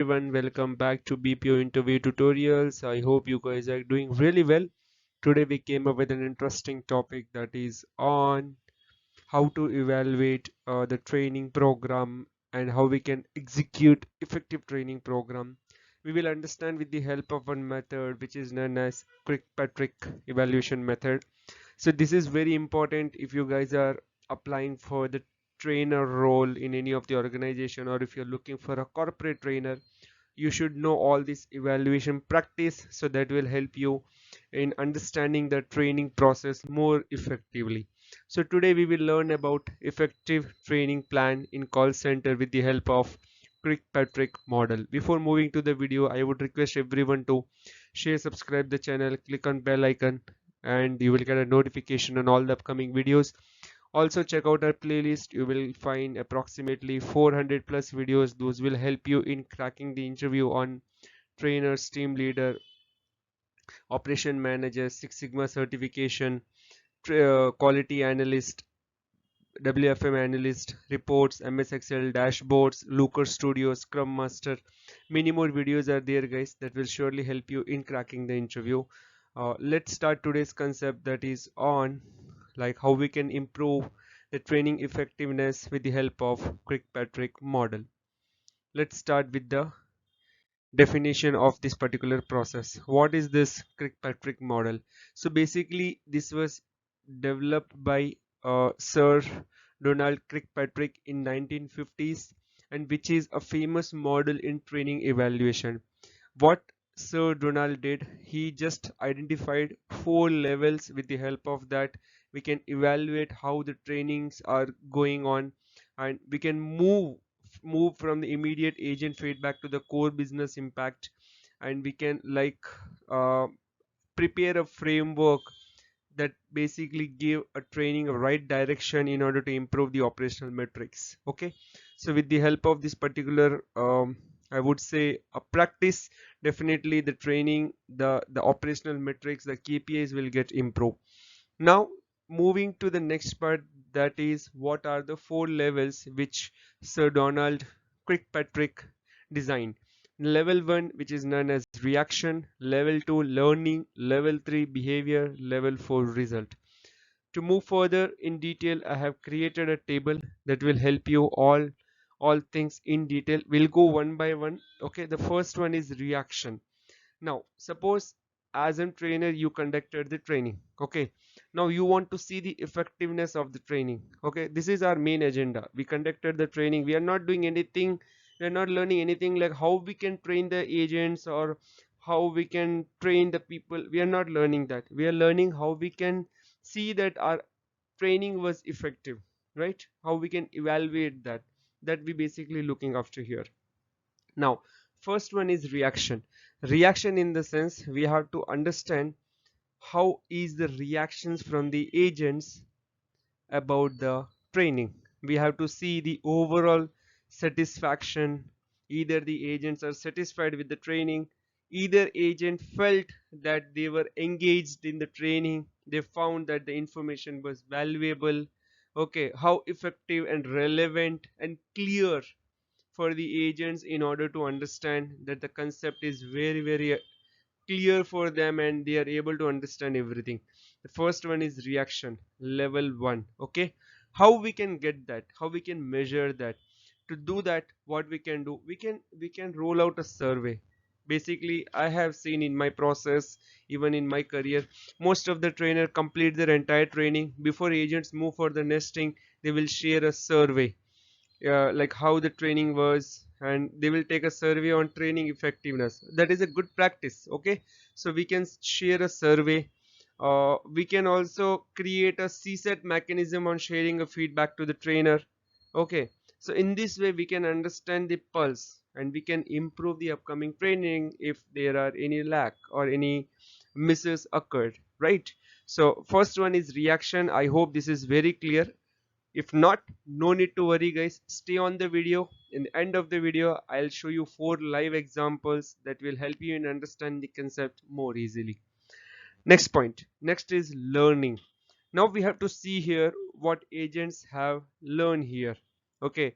Everyone, welcome back to BPO interview tutorials. I hope you guys are doing really well. Today we came up with an interesting topic that is on how to evaluate the training program and how we can execute effective training program. We will understand with the help of one method which is known as Kirkpatrick evaluation method. So this is very important if you guys are applying for the trainer role in any of the organization, or if you're looking for a corporate trainer, you should know all this evaluation practice, so that will help you in understanding the training process more effectively. So today we will learn about effective training plan in call center with the help of Kirkpatrick model. Before moving to the video, I would request everyone to share, subscribe the channel, click on bell icon, and you will get a notification on all the upcoming videos. Also check out our playlist. You will find approximately 400 plus videos. Those will help you in cracking the interview on trainers, team leader, operation manager, Six Sigma certification, quality analyst, WFM analyst, reports, MS Excel, dashboards, Looker Studio, Scrum Master. Many more videos are there, guys, that will surely help you in cracking the interview. Let's start today's concept, that is on like how we can improve the training effectiveness with the help of Kirkpatrick model. Let's start with the definition of this particular process. What is this Kirkpatrick model? So basically this was developed by Sir Donald Kirkpatrick in 1950s, and which is a famous model in training evaluation. What Sir Donald did, he just identified 4 levels. With the help of that, we can evaluate how the trainings are going on, and we can move from the immediate agent feedback to the core business impact, and we can uh, prepare a framework that basically give a training a right direction in order to improve the operational metrics. Okay, so with the help of this particular I would say a practice, definitely the training, the operational metrics, the KPIs will get improved. Now moving to the next part, that is what are the 4 levels which Sir Donald Kirkpatrick designed. Level 1, which is known as reaction, level 2 learning, level 3 behavior, level 4 result. To move further in detail, I have created a table that will help you all things in detail. We'll go one by one. Okay, the first one is reaction. Now suppose as a trainer you conducted the training. Okay, now you want to see the effectiveness of the training. Okay, this is our main agenda. We conducted the training, we are not doing anything, we are not learning anything like how we can train the agents or how we can train the people. We are not learning that. We are learning how we can see that our training was effective, right? How we can evaluate that, that we basically looking after here. Now first one is reaction. Reaction in the sense we have to understand how is the reactions from the agents about the training. We have to see the overall satisfaction. Either the agents are satisfied with the training, either agent felt that they were engaged in the training, they found that the information was valuable. Okay, how effective and relevant and clear for the agents in order to understand that the concept is very clear for them and they are able to understand everything. The first one is reaction, level 1. Okay, how we can get that, how we can measure that? To do that, what we can do, we can roll out a survey. Basically I have seen in my process, even in my career, most of the trainer complete their entire training. Before agents move for the nesting, they will share a survey, like how the training was, and they will take a survey on training effectiveness. That is a good practice. Okay, so we can share a survey. We can also create a CSET mechanism on sharing a feedback to the trainer. Okay, so in this way we can understand the pulse and we can improve the upcoming training if there are any lack or any misses occurred, right? So first one is reaction. I hope this is very clear. If not, no need to worry, guys. Stay on the video. In the end of the video, I'll show you 4 live examples that will help you in understand the concept more easily. Next point. Next is learning. Now we have to see here what agents have learned here. Okay,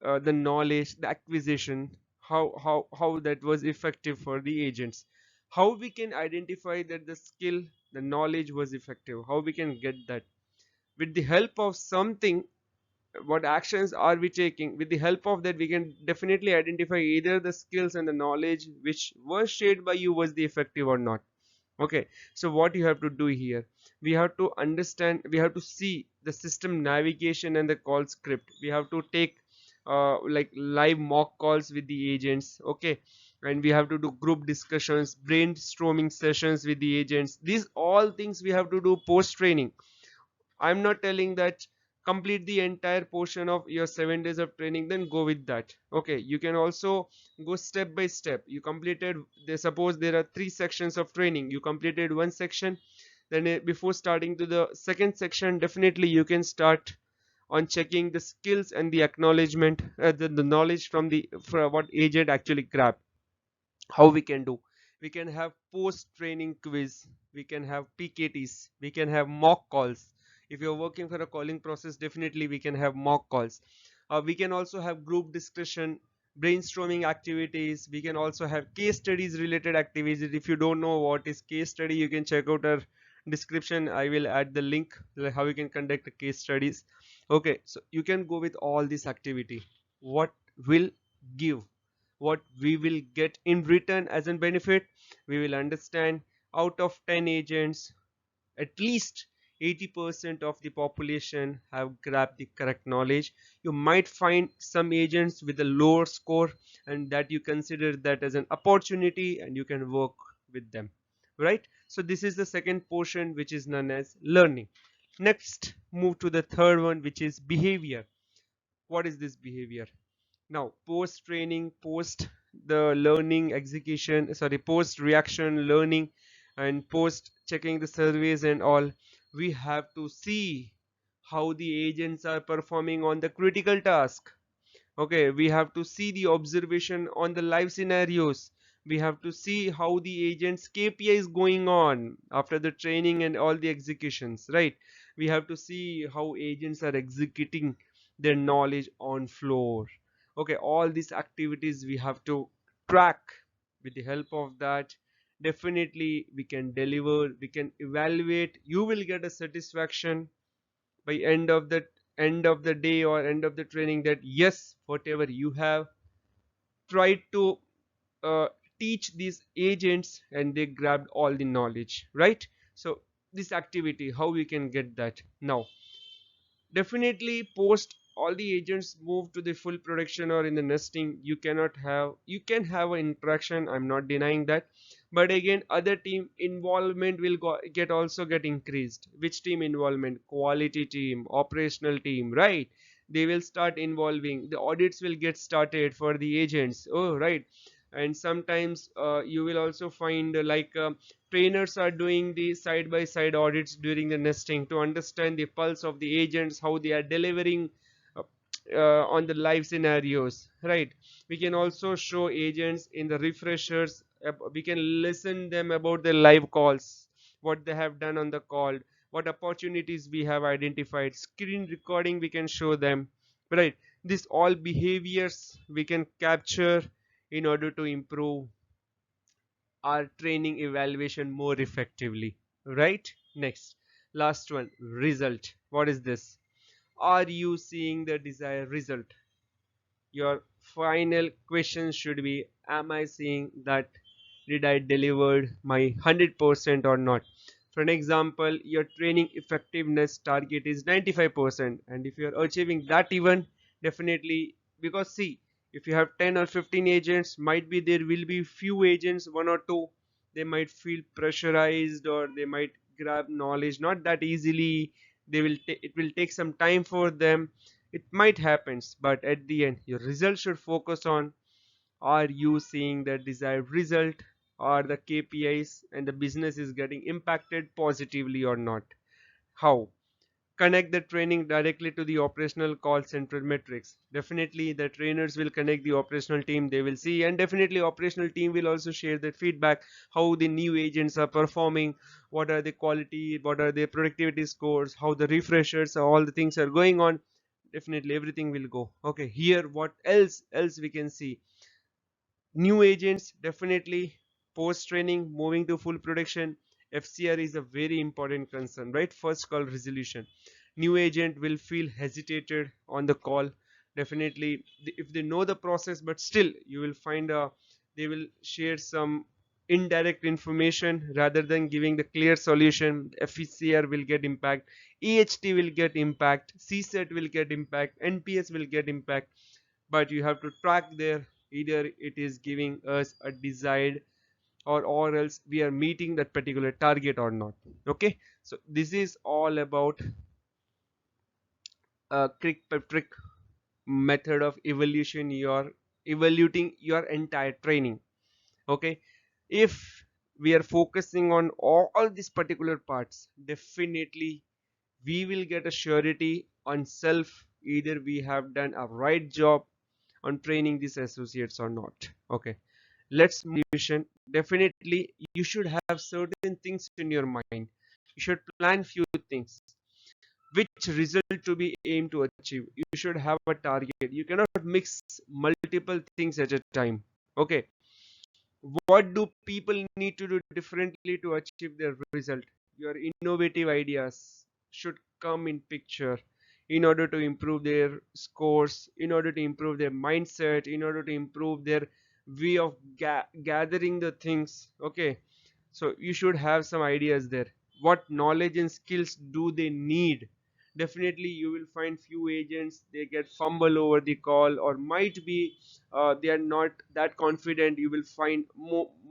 the knowledge, the acquisition, how that was effective for the agents. How we can identify that the skill, the knowledge was effective, how we can get that with the help of something. What actions are we taking? With the help of that we can definitely identify either the skills and the knowledge which was shared by you was the effective or not. Okay, so what you have to do here, we have to understand, we have to see the system navigation and the call script. We have to take like live mock calls with the agents. Okay, and we have to do group discussions, brainstorming sessions with the agents. These all things we have to do post training. I'm not telling that complete the entire portion of your 7 days of training, then go with that. Okay, you can also go step by step. You completed, suppose there are 3 sections of training. You completed one section, then before starting to the second section, definitely you can start on checking the skills and the acknowledgement, the knowledge from the for what agent actually grabbed. How we can do, we can have post training quiz, we can have pkts, we can have mock calls. If you're working for a calling process, definitely we can have mock calls. We can also have group discussion, brainstorming activities. We can also have case studies related activities. If you don't know what is case study, you can check out our description. I will add the link like how you can conduct the case studies. Okay, so you can go with all this activity. What will give, what we will get in return as a benefit, we will understand out of 10 agents, at least 80% of the population have grabbed the correct knowledge. You might find some agents with a lower score, and that you consider that as an opportunity and you can work with them, right? So this is the second portion, which is known as learning. Next, move to the third one, which is behavior. What is this behavior? Now post training, post the learning execution, sorry, post reaction learning, and post checking the surveys and all, we have to see how the agents are performing on the critical task. Okay, we have to see the observation on the live scenarios. We have to see how the agent's KPI is going on after the training and all the executions, right? We have to see how agents are executing their knowledge on floor. Okay, all these activities we have to track. With the help of that, definitely we can deliver, we can evaluate. You will get a satisfaction by end of the day or end of the training, that yes, whatever you have tried to uh, teach these agents and they grabbed all the knowledge, right? So this activity, how we can get that now? Definitely post all the agents move to the full production or in the nesting, you cannot have, you can have an interaction, I'm not denying that, but again other team involvement will get also get increased. Which team involvement? Quality team, operational team, right? They will start involving, the audits will get started for the agents, oh right. And sometimes you will also find trainers are doing the side by side audits during the nesting to understand the pulse of the agents, how they are delivering uh, on the live scenarios, right? We can also show agents in the refreshers. We can listen them about the live calls, what they have done on the call, what opportunities we have identified. Screen recording we can show them, right? This all behaviors we can capture in order to improve our training evaluation more effectively, right? Next, last one, result. What is this? Are you seeing the desired result? Your final question should be, am I seeing that, did I delivered my 100% or not? For an example, your training effectiveness target is 95%, and if you are achieving that even, definitely, because see, if you have 10 or 15 agents, might be there will be few agents, one or two, they might feel pressurized or they might grab knowledge not that easily. It will take some time for them. It might happens, but at the end your result should focus on, are you seeing the desired result? Are the KPIs and the business is getting impacted positively or not? How? Connect the training directly to the operational call center metrics. Definitely the trainers will connect the operational team, they will see, and definitely operational team will also share that feedback, how the new agents are performing, what are the quality, what are their productivity scores, how the refreshers, all the things are going on. Definitely everything will go. Okay, here what else we can see, New agents, definitely post training moving to full production, FCR is a very important concern, right? First call resolution. New agent will feel hesitated on the call. Definitely if they know the process, but still you will find they will share some indirect information rather than giving the clear solution. FCR will get impact, EHT will get impact, CSET will get impact, NPS will get impact. But you have to track there, either it is giving us a desired, or else we are meeting that particular target or not. Okay, so this is all about a Kirkpatrick method of evaluation. You're evaluating your entire training. Okay, if we are focusing on all these particular parts, definitely we will get a surety on self, either we have done a right job on training these associates or not. Okay, let's motivation. Definitely you should have certain things in your mind. You should plan few things, which result to be aimed to achieve. You should have a target. You cannot mix multiple things at a time. Okay, what do people need to do differently to achieve their result? Your innovative ideas should come in picture in order to improve their scores, in order to improve their mindset, in order to improve their way of gathering the things. Okay, so you should have some ideas there. What knowledge and skills do they need? Definitely you will find few agents, they get fumble over the call, or might be they are not that confident. You will find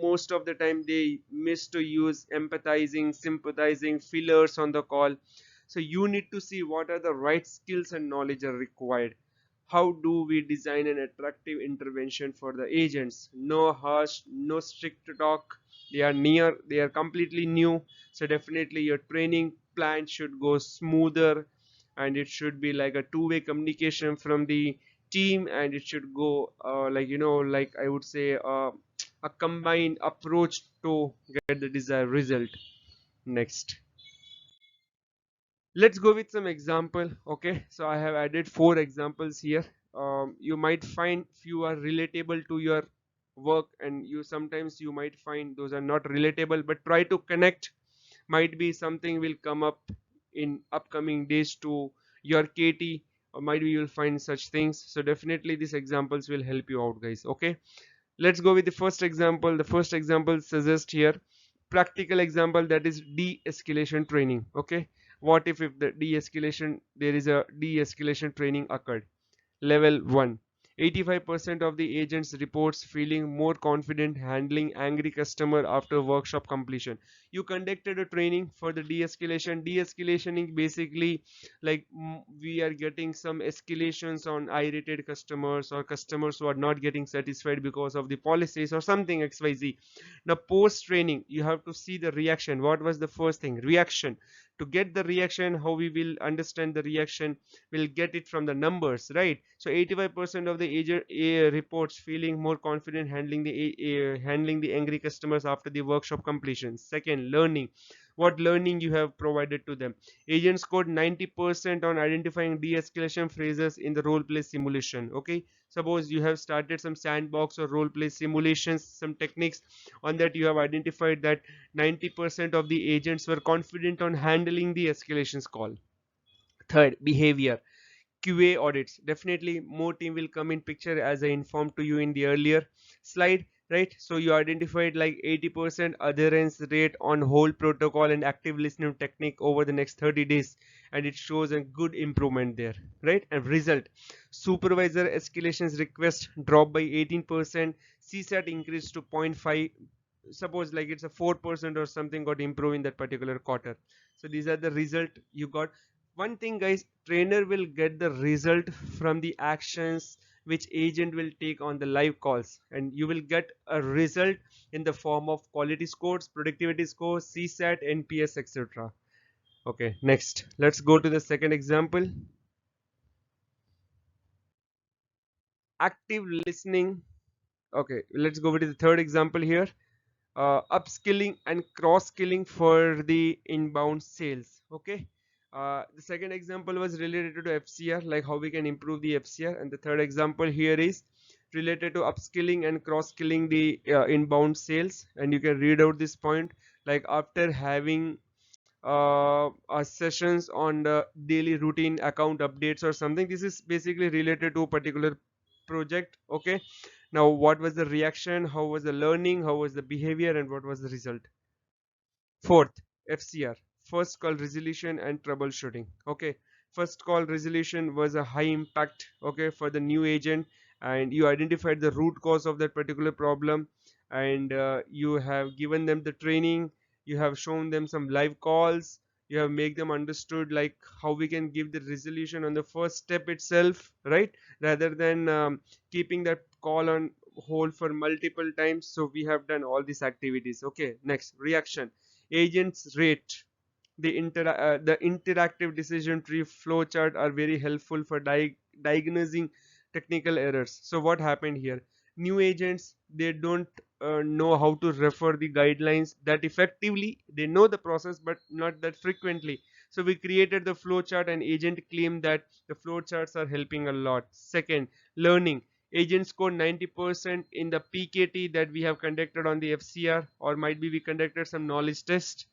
most of the time they miss to use empathizing, sympathizing, fillers on the call. So you need to see what are the right skills and knowledge are required. How do we design an attractive intervention for the agents? No harsh, no strict talk. They are completely new. So definitely your training plan should go smoother, and it should be like a two-way communication from the team, and it should go like, like I would say a combined approach to get the desired result. Next, let's go with some example. Okay, so I have added 4 examples here. You might find few are relatable to your work, and you sometimes you might find those are not relatable, but try to connect. Might be something will come up in upcoming days to your KT, or might be you'll find such things. So definitely these examples will help you out, guys. Okay, let's go with the first example. The first example suggests here practical example, that is de-escalation training. Okay, what if the de-escalation, there is a de-escalation training occurred. Level 1. 85% of the agents reports feeling more confident handling angry customer after workshop completion. You conducted a training for the de-escalation. De-escalation basically like we are getting some escalations on irritated customers, or customers who are not getting satisfied because of the policies or something XYZ. Now post training you have to see the reaction. What was the first thing? Reaction. To get the reaction, how we will understand the reaction? We'll get it from the numbers, right? So 85% of the agent reports feeling more confident handling the angry customers after the workshop completion. Second, learning. What learning you have provided to them? Agents scored 90% on identifying de-escalation phrases in the role play simulation. Okay, suppose you have started some sandbox or role play simulations, some techniques. On that you have identified that 90% of the agents were confident on handling the escalations call. Third, behavior. QA audits. Definitely more team will come in picture, as I informed to you in the earlier slide, right? So you identified like 80% adherence rate on whole protocol and active listening technique over the next 30 days, and it shows a good improvement there, right? And result, supervisor escalations request dropped by 18%, CSAT increased to 0.5. Suppose like it's a 4% or something got improved in that particular quarter. So these are the result you got. One thing, guys, trainer will get the result from the actions which agent will take on the live calls, and you will get a result in the form of quality scores, productivity scores, CSAT, NPS, etc. Okay, next let's go to the second example. Active listening. Okay, let's go with the third example here. Upskilling and cross skilling for the inbound sales. Okay, the second example was related to FCR, like how we can improve the FCR, and the third example here is related to upskilling and cross-skilling the inbound sales. And you can read out this point, like after having sessions on the daily routine account updates or something. This is basically related to a particular project. Okay, now what was the reaction, how was the learning, how was the behavior, and what was the result? Fourth, FCR, first call resolution and troubleshooting. Okay, first call resolution was a high impact, okay, for the new agent, and you identified the root cause of that particular problem, and you have given them the training, you have shown them some live calls, you have made them understood like how we can give the resolution on the first step itself, right, rather than keeping that call on hold for multiple times. So we have done all these activities. Okay, next, reaction. Agents rate. The interactive decision tree flowchart are very helpful for diagnosing technical errors. So what happened here? New agents, they don't know how to refer the guidelines that effectively. They know the process but not that frequently. So we created the flowchart, and agent claimed that the flowcharts are helping a lot. Second, learning. Agents scored 90% in the PKT that we have conducted on the FCR, or might be we conducted some knowledge test.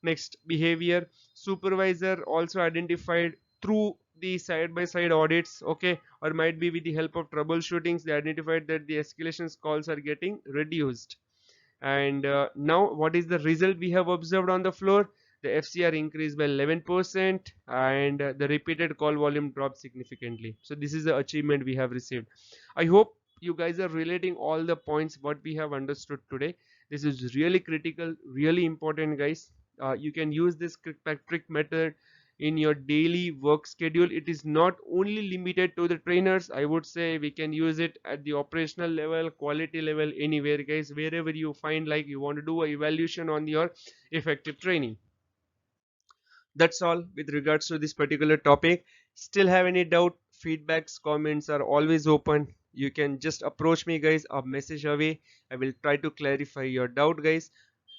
Next, behavior. Supervisor also identified through the side by side audits, okay, or might be with the help of troubleshootings, they identified that the escalations calls are getting reduced. And now what is the result we have observed on the floor? The FCR increased by 11%, and the repeated call volume dropped significantly. So this is the achievement we have received. I hope you guys are relating all the points what we have understood today. This is really critical, really important, guys. You can use this Kirkpatrick method in your daily work schedule. It is not only limited to the trainers. I would say we can use it at the operational level, quality level, anywhere, guys, wherever you find like you want to do a evaluation on your effective training. That's all with regards to this particular topic. Still have any doubt, feedbacks, comments are always open. You can just approach me, guys, a message away. I will try to clarify your doubt, guys.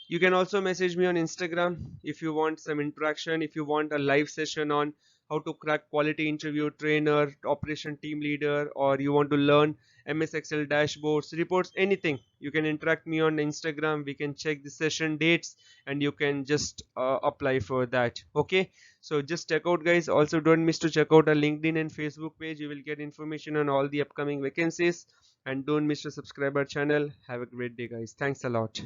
You can also message me on Instagram if you want some interaction, if you want a live session on how to crack quality interview, trainer, operation team leader, or you want to learn MS Excel dashboards, reports, anything. You can interact me on Instagram. We can check the session dates, and you can just apply for that. Okay, so just check out, guys. Also don't miss to check out our LinkedIn and Facebook page. You will get information on all the upcoming vacancies, and don't miss to subscribe our channel. Have a great day, guys. Thanks a lot.